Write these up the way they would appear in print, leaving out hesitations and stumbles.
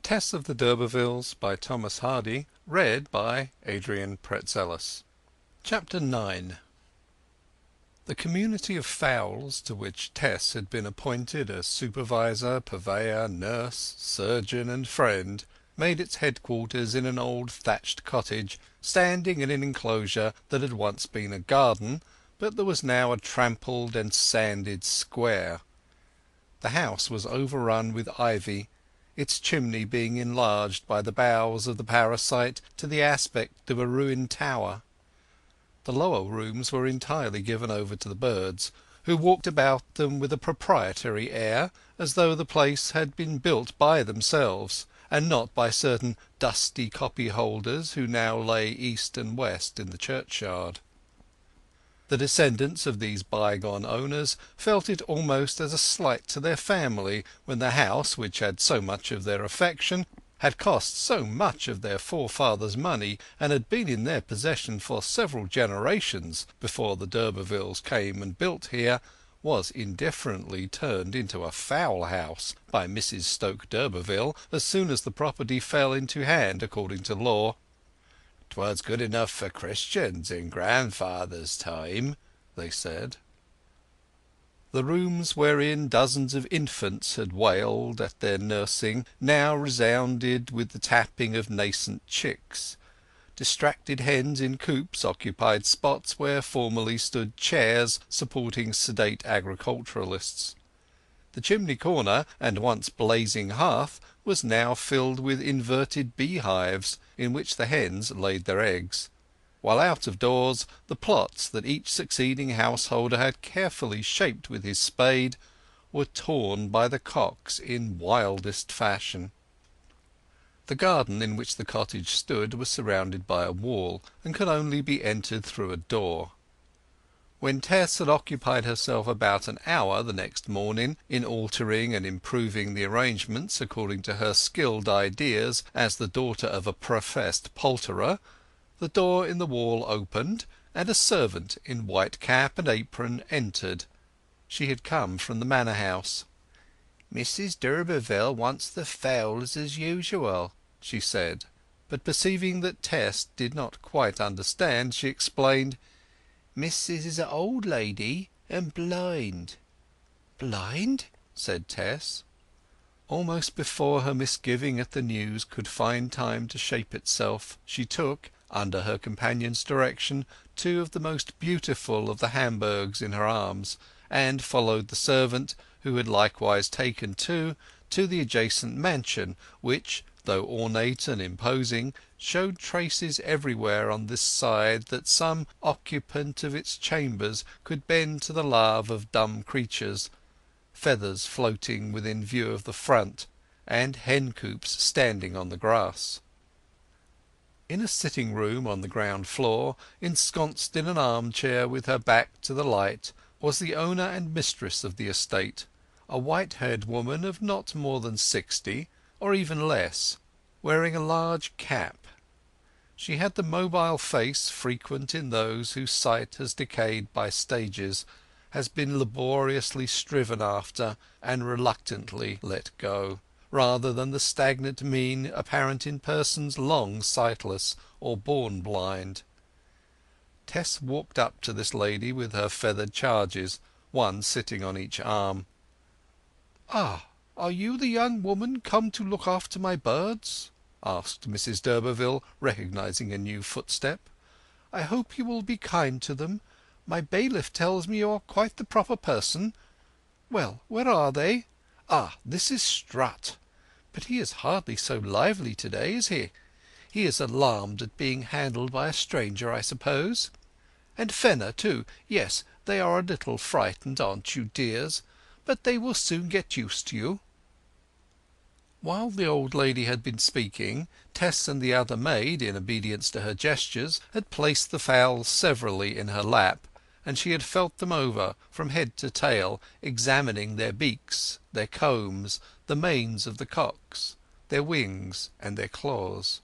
Tess of the D'Urbervilles by Thomas Hardy. Read by Adrian Pretzelis. Chapter 9. The community of fowls to which Tess had been appointed as supervisor, purveyor, nurse, surgeon and friend made its headquarters in an old thatched cottage standing in an enclosure that had once been a garden, but that was now a trampled and sanded square. The house was overrun with ivy, its chimney being enlarged by the boughs of the parasite to the aspect of a ruined tower. The lower rooms were entirely given over to the birds, who walked about them with a proprietary air, as though the place had been built by themselves, and not by certain dusty copyholders who now lay east and west in the churchyard. The descendants of these bygone owners felt it almost as a slight to their family when the house, which had so much of their affection, had cost so much of their forefathers' money, and had been in their possession for several generations before the d'Urbervilles came and built here, was indifferently turned into a fowl house by Mrs. Stoke d'Urberville as soon as the property fell into hand according to law. "'Twas good enough for Christians in grandfather's time," they said. The rooms wherein dozens of infants had wailed at their nursing now resounded with the tapping of nascent chicks. Distracted hens in coops occupied spots where formerly stood chairs supporting sedate agriculturists. The chimney corner and once blazing hearth was now filled with inverted beehives in which the hens laid their eggs, while out of doors the plots that each succeeding householder had carefully shaped with his spade were torn by the cocks in wildest fashion. The garden in which the cottage stood was surrounded by a wall, and could only be entered through a door. When Tess had occupied herself about an hour the next morning in altering and improving the arrangements according to her skilled ideas as the daughter of a professed poulterer, the door in the wall opened, and a servant in white cap and apron entered. She had come from the manor house. "Mrs. d'Urberville wants the fowls as usual," she said; but perceiving that Tess did not quite understand, she explained, "Missus is a old lady and blind." "Blind?" said Tess. Almost before her misgiving at the news could find time to shape itself, she took, under her companion's direction, two of the most beautiful of the Hamburgs in her arms, and followed the servant, who had likewise taken two, to the adjacent mansion, which, though ornate and imposing, showed traces everywhere on this side that some occupant of its chambers could bend to the love of dumb creatures, feathers floating within view of the front, and hen-coops standing on the grass. In a sitting-room on the ground floor, ensconced in an arm-chair with her back to the light, was the owner and mistress of the estate, a white-haired woman of not more than 60, or even less, wearing a large cap. She had the mobile face frequent in those whose sight has decayed by stages, has been laboriously striven after, and reluctantly let go, rather than the stagnant mien apparent in persons long sightless or born blind. Tess walked up to this lady with her feathered charges, one sitting on each arm. "Ah, are you the young woman come to look after my birds?" asked Mrs. d'Urberville, recognizing a new footstep. "I hope you will be kind to them. My bailiff tells me you are quite the proper person. Well, where are they? Ah, this is Strut. But he is hardly so lively to-day, is he? He is alarmed at being handled by a stranger, I suppose. And Fenner, too. Yes, they are a little frightened, aren't you, dears? But they will soon get used to you." While the old lady had been speaking, Tess and the other maid, in obedience to her gestures, had placed the fowls severally in her lap, and she had felt them over from head to tail, examining their beaks, their combs, the manes of the cocks, their wings and their claws.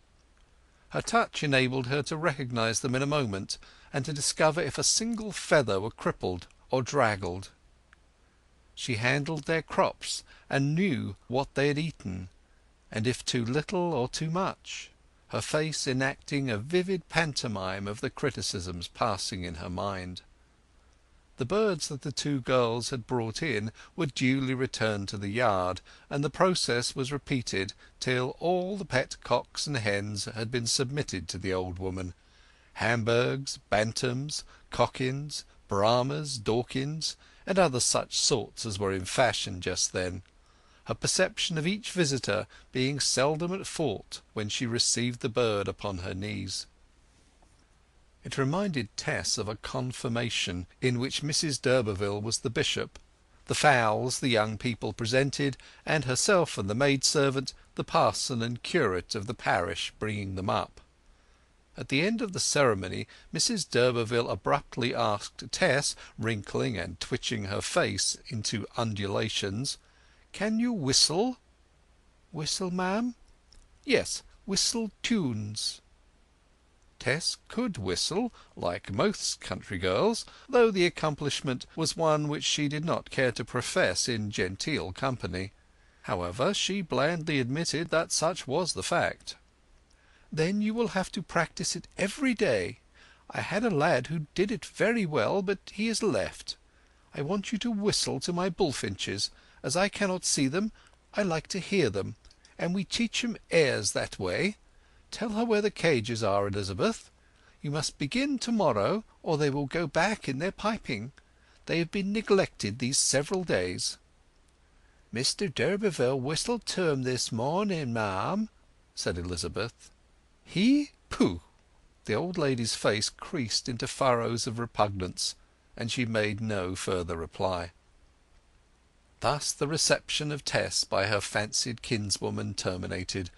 Her touch enabled her to recognize them in a moment, and to discover if a single feather were crippled or draggled. She handled their crops, and knew what they had eaten, and if too little or too much, her face enacting a vivid pantomime of the criticisms passing in her mind. The birds that the two girls had brought in were duly returned to the yard, and the process was repeated till all the pet cocks and hens had been submitted to the old woman—Hamburgs, Bantams, Cockins, Brahmas, Dorkins, and other such sorts as were in fashion just then, her perception of each visitor being seldom at fault when she received the bird upon her knees. It reminded Tess of a confirmation in which Mrs d'Urberville was the bishop, the fowls the young people presented, and herself and the maidservant the parson and curate of the parish bringing them up. At the end of the ceremony Mrs d'Urberville abruptly asked Tess, wrinkling and twitching her face into undulations, "Can you whistle?" "Whistle, ma'am?" "Yes, whistle tunes." Tess could whistle, like most country girls, though the accomplishment was one which she did not care to profess in genteel company. However, she blandly admitted that such was the fact. "Then you will have to practise it every day. I had a lad who did it very well, but he has left. I want you to whistle to my bullfinches. As I cannot see them, I like to hear them, and we teach 'em airs that way. Tell her where the cages are, Elizabeth. You must begin to-morrow, or they will go back in their piping. They have been neglected these several days." "Mr d'Urberville whistled to 'em this morning, ma'am," said Elizabeth. "He? Pooh!" The old lady's face creased into furrows of repugnance, and she made no further reply. Thus the reception of Tess by her fancied kinswoman terminated,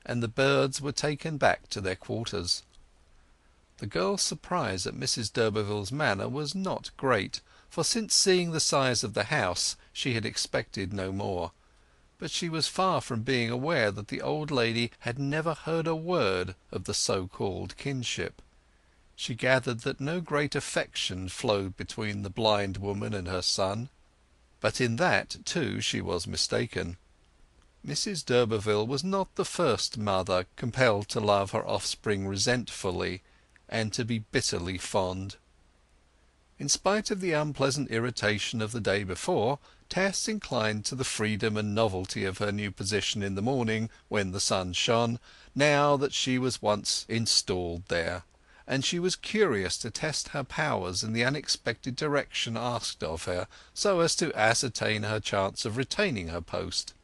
and the birds were taken back to their quarters. The girl's surprise at Mrs d'Urberville's manner was not great, for since seeing the size of the house she had expected no more; but she was far from being aware that the old lady had never heard a word of the so-called kinship. She gathered that no great affection flowed between the blind woman and her son. But in that, too, she was mistaken. Mrs d'Urberville was not the first mother compelled to love her offspring resentfully and to be bitterly fond. In spite of the unpleasant irritation of the day before, Tess inclined to the freedom and novelty of her new position in the morning when the sun shone, now that she was once installed there, and she was curious to test her powers in the unexpected direction asked of her, so as to ascertain her chance of retaining her post.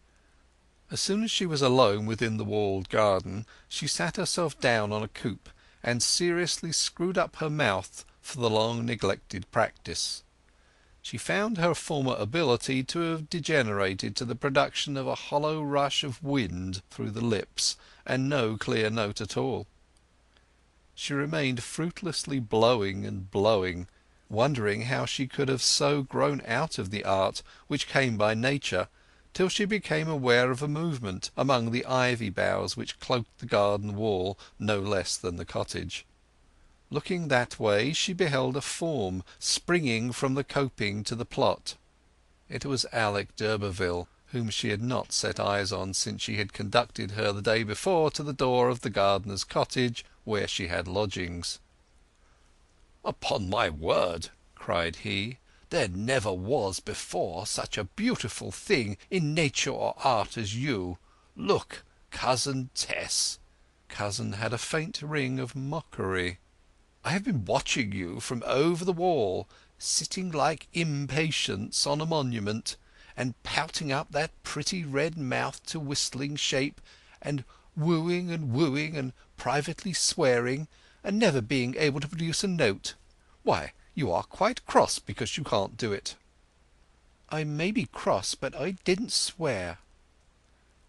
As soon as she was alone within the walled garden she sat herself down on a coop, and seriously screwed up her mouth for the long neglected practice. She found her former ability to have degenerated to the production of a hollow rush of wind through the lips, and no clear note at all. She remained fruitlessly blowing and blowing, wondering how she could have so grown out of the art, which came by nature, till she became aware of a movement among the ivy boughs which cloaked the garden wall no less than the cottage. Looking that way she beheld a form springing from the coping to the plot. It was Alec d'Urberville, whom she had not set eyes on since she had conducted her the day before to the door of the gardener's cottage, where she had lodgings. "Upon my word," cried he, "there never was before such a beautiful thing in nature or art as you. Look, cousin Tess." Cousin had a faint ring of mockery. "I have been watching you from over the wall, sitting like Impatience on a monument, and pouting up that pretty red mouth to whistling shape, and wooing and privately swearing, and never being able to produce a note. Why, you are quite cross because you can't do it." "I may be cross, but I didn't swear."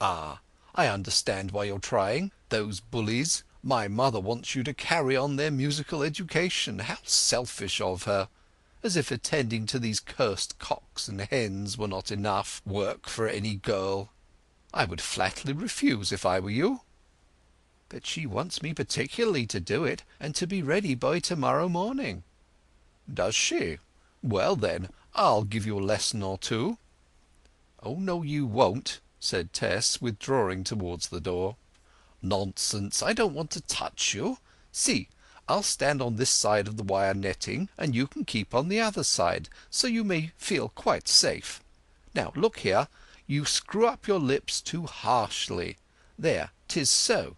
"Ah, I understand why you're trying. Those bullies. My mother wants you to carry on their musical education. How selfish of her! As if attending to these cursed cocks and hens were not enough work for any girl. I would flatly refuse if I were you." "But she wants me particularly to do it, and to be ready by to-morrow morning." "Does she? Well then, I'll give you a lesson or two." "Oh no, you won't. said Tess, withdrawing towards the door. "Nonsense! I don't want to touch you. See, I'll stand on this side of the wire netting, and you can keep on the other side, so you may feel quite safe. Now, look here, you screw up your lips too harshly. There, 'tis so."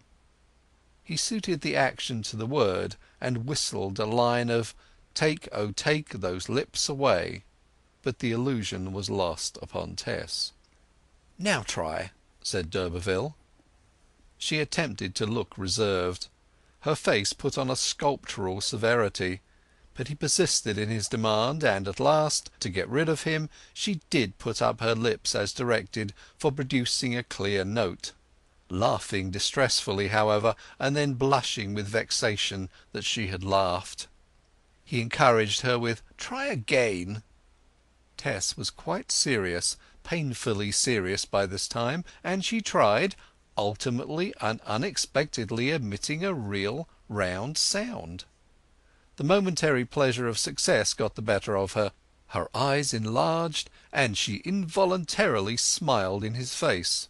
He suited the action to the word, and whistled a line of "Take, oh take those lips away," but the illusion was lost upon Tess. "Now try," said d'Urberville. She attempted to look reserved. Her face put on a sculptural severity, but he persisted in his demand, and at last, to get rid of him, she did put up her lips as directed, for producing a clear note; laughing distressfully, however, and then blushing with vexation that she had laughed. He encouraged her with "Try again." Tess was quite serious, painfully serious by this time, and she tried, ultimately and unexpectedly emitting a real round sound. The momentary pleasure of success got the better of her. Her eyes enlarged, and she involuntarily smiled in his face.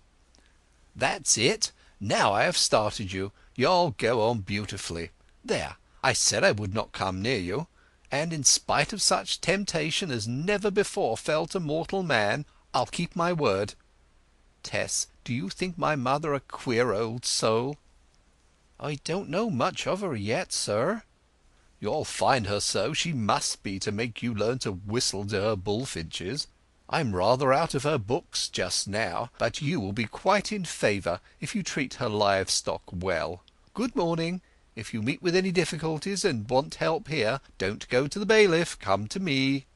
"That's it! Now I have started you, you'll go on beautifully. There, I said I would not come near you, and in spite of such temptation as never before fell to mortal man, I'll keep my word. Tess, do you think my mother a queer old soul?" "I don't know much of her yet, sir." "You'll find her so. She must be, to make you learn to whistle to her bullfinches. I'm rather out of her books just now, but you will be quite in favour if you treat her livestock well. Good morning. If you meet with any difficulties and want help here, don't go to the bailiff, come to me."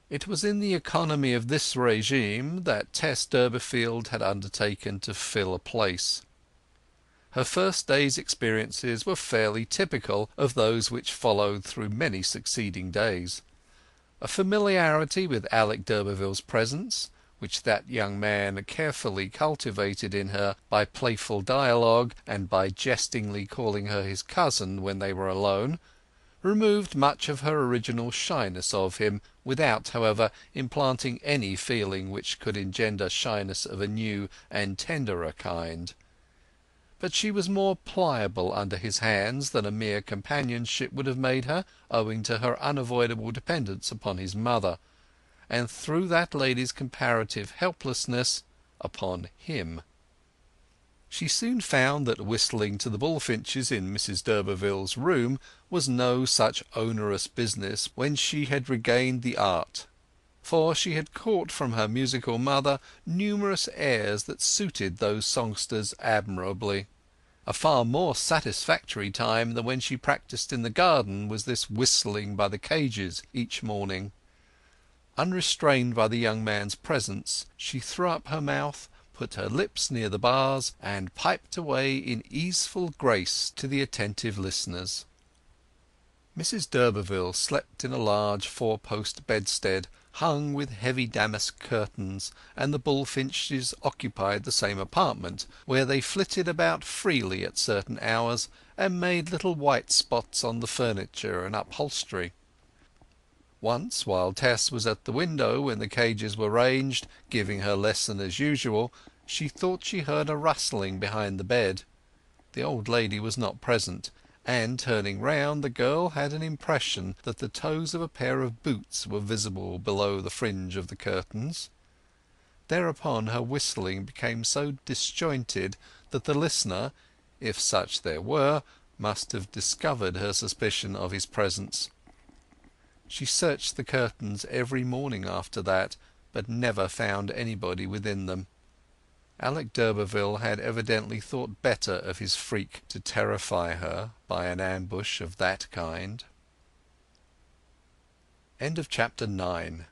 It was in the economy of this regime that Tess Durbeyfield had undertaken to fill a place. Her first day's experiences were fairly typical of those which followed through many succeeding days. A familiarity with Alec d'Urberville's presence, which that young man carefully cultivated in her by playful dialogue and by jestingly calling her his cousin when they were alone, removed much of her original shyness of him, without, however, implanting any feeling which could engender shyness of a new and tenderer kind. But she was more pliable under his hands than a mere companionship would have made her, owing to her unavoidable dependence upon his mother, and through that lady's comparative helplessness upon him. She soon found that whistling to the bullfinches in Mrs d'Urberville's room was no such onerous business when she had regained the art, for she had caught from her musical mother numerous airs that suited those songsters admirably. A far more satisfactory time than when she practised in the garden was this whistling by the cages each morning. Unrestrained by the young man's presence, she threw up her mouth, put her lips near the bars, and piped away in easeful grace to the attentive listeners. Mrs d'Urberville slept in a large four-post bedstead hung with heavy damask curtains, and the bullfinches occupied the same apartment, where they flitted about freely at certain hours and made little white spots on the furniture and upholstery. Once, while Tess was at the window when the cages were ranged, giving her lesson as usual, she thought she heard a rustling behind the bed. The old lady was not present, and turning round, the girl had an impression that the toes of a pair of boots were visible below the fringe of the curtains. Thereupon her whistling became so disjointed that the listener, if such there were, must have discovered her suspicion of his presence. She searched the curtains every morning after that, but never found anybody within them. Alec d'Urberville had evidently thought better of his freak to terrify her by an ambush of that kind. End of Chapter 9.